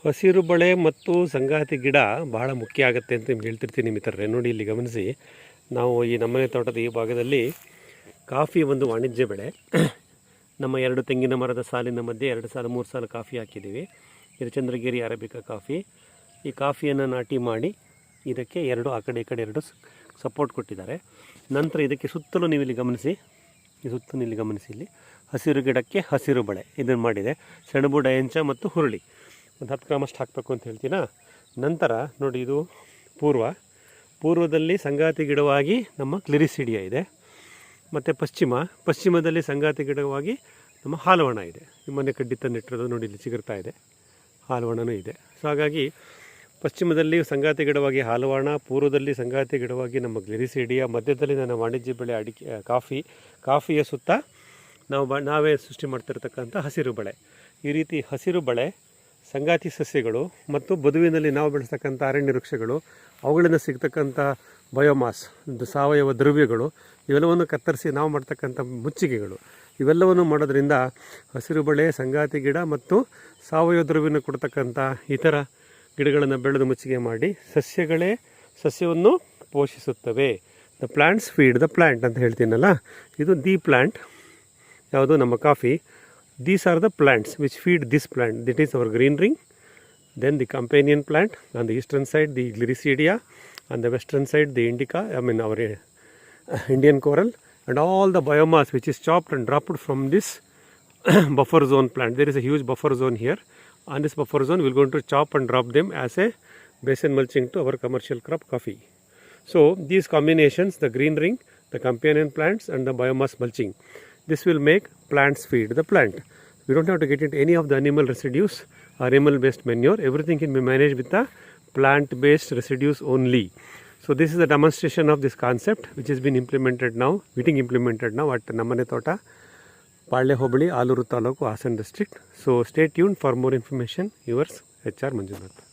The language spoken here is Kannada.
ಹಸಿರು ಬಳೆ ಮತ್ತು ಸಂಗಾತಿ ಗಿಡ ಬಹಳ ಮುಖ್ಯ ಆಗುತ್ತೆ ಅಂತ ನಿಮ್ಗೆ ಹೇಳ್ತಿರ್ತೀನಿ ಮಿತ್ರರೇ. ನೋಡಿ ಇಲ್ಲಿ ಗಮನಿಸಿ, ನಾವು ಈ ನಮ್ಮನೆ ತೋಟದ ಈ ಭಾಗದಲ್ಲಿ ಕಾಫಿ ಒಂದು ವಾಣಿಜ್ಯ ಬೆಳೆ. ನಮ್ಮ 2 ತೆಂಗಿನ ಮರದ ಸಾಲಿನ ಮಧ್ಯೆ 2 ಸಾಲು 3 ಸಾಲು ಕಾಫಿ ಹಾಕಿದ್ದೀವಿ. ಇದು ಚಂದ್ರಗಿರಿ ಅರೇಬಿಕಾ ಕಾಫಿ. ಈ ಕಾಫಿಯನ್ನು ನಾಟಿ ಮಾಡಿ ಇದಕ್ಕೆ ಆ ಕಡೆ ಈ ಕಡೆ 2 ಸಪೋರ್ಟ್ ಕೊಟ್ಟಿದ್ದಾರೆ. ನಂತರ ಇದಕ್ಕೆ ಸುತ್ತಲೂ ನೀವು ಇಲ್ಲಿ ಗಮನಿಸಿ, ಇಲ್ಲಿ ಹಸಿರು ಗಿಡಕ್ಕೆ ಹಸಿರು ಬಳೆ ಇದನ್ನು ಮಾಡಿದೆ. ಸೆಣಬು, ಡಯಂಚ ಮತ್ತು ಹುರುಳಿ ಒಂದು 10 ಗ್ರಾಮಷ್ಟು ಹಾಕಬೇಕು ಅಂತ ಹೇಳ್ತೀನ. ನಂತರ ನೋಡಿ, ಇದು ಪೂರ್ವದಲ್ಲಿ ಸಂಗಾತಿ ಗಿಡವಾಗಿ ನಮ್ಮ ಕ್ಲಿರಿಸಿಡಿಯಾ ಇದೆ, ಮತ್ತು ಪಶ್ಚಿಮದಲ್ಲಿ ಸಂಗಾತಿ ಗಿಡವಾಗಿ ನಮ್ಮ ಹಾಲುವಣ ಇದೆ. ನಿಮ್ಮನೆ ಕಡ್ಡಿ ತಂದಿಟ್ಟಿರೋದು ನೋಡಿ, ಇಲ್ಲಿ ಚಿಗುರ್ತಾ ಇದೆ, ಹಾಲುವಣನೂ ಇದೆ. ಸೊ ಹಾಗಾಗಿ ಪಶ್ಚಿಮದಲ್ಲಿ ಸಂಗಾತಿ ಗಿಡವಾಗಿ ಹಾಲುವಾಣ, ಪೂರ್ವದಲ್ಲಿ ಸಂಗಾತಿ ಗಿಡವಾಗಿ ನಮ್ಮ ಗ್ಲಿರಿಸಿಡಿಯಾ, ಮಧ್ಯದಲ್ಲಿ ನನ್ನ ವಾಣಿಜ್ಯ ಬೆಳೆ ಕಾಫಿಯ ಸುತ್ತ ನಾವೇ ಸೃಷ್ಟಿ ಮಾಡ್ತಿರ್ತಕ್ಕಂಥ ಹಸಿರು ಬಳೆ. ಈ ರೀತಿ ಹಸಿರು ಬಳೆ, ಸಂಗಾತಿ ಸಸ್ಯಗಳು ಮತ್ತು ಬದುವಿನಲ್ಲಿ ನಾವು ಬೆಳೆಸ್ತಕ್ಕಂಥ ಅರಣ್ಯ ವೃಕ್ಷಗಳು, ಅವುಗಳಿಂದ ಸಿಗ್ತಕ್ಕಂಥ ಬಯೋಮಾಸ್, ಸಾವಯವ ದ್ರವ್ಯಗಳು, ಇವೆಲ್ಲವನ್ನು ಕತ್ತರಿಸಿ ನಾವು ಮಾಡ್ತಕ್ಕಂಥ ಮುಚ್ಚಿಗೆಗಳು, ಇವೆಲ್ಲವನ್ನು ಮಾಡೋದ್ರಿಂದ ಹಸಿರು ಬಳೆ, ಸಂಗಾತಿ ಗಿಡ ಮತ್ತು ಸಾವಯವ ದ್ರವ್ಯನ ಕೊಡ್ತಕ್ಕಂಥ ಇತರ ಗಿಡಗಳನ್ನು ಬೆಳೆದು ಮುಚ್ಚಿಗೆ ಮಾಡಿ ಸಸ್ಯವನ್ನು ಪೋಷಿಸುತ್ತವೆ. The plants feed the plant ಅಂತ ಹೇಳ್ತೀನಲ್ಲ, ಇದು ದಿ ಪ್ಲ್ಯಾಂಟ್ ಯಾವುದು ನಮ್ಮ coffee. These are the plants which feed this plant. That is our green ring. Then the companion plant. On the eastern side, the Gliricidia. On the western side, the indica. Our Indian coral. And all the biomass which is chopped and dropped from this buffer zone plant. There is a huge buffer zone here. On this buffer zone, we are going to chop and drop them as a basin mulching to our commercial crop coffee. So, these combinations, the green ring, the companion plants and the biomass mulching, this will make plants feed the plant. We don't have to get into any of the animal residues or animal-based manure. Everything can be managed with the plant-based residues only. So this is a demonstration of this concept which has been getting implemented now at Namane Tota, Palle Hobli, Aluru Taluku, Hassan district. So stay tuned for more information. Yours, HR Manjunath.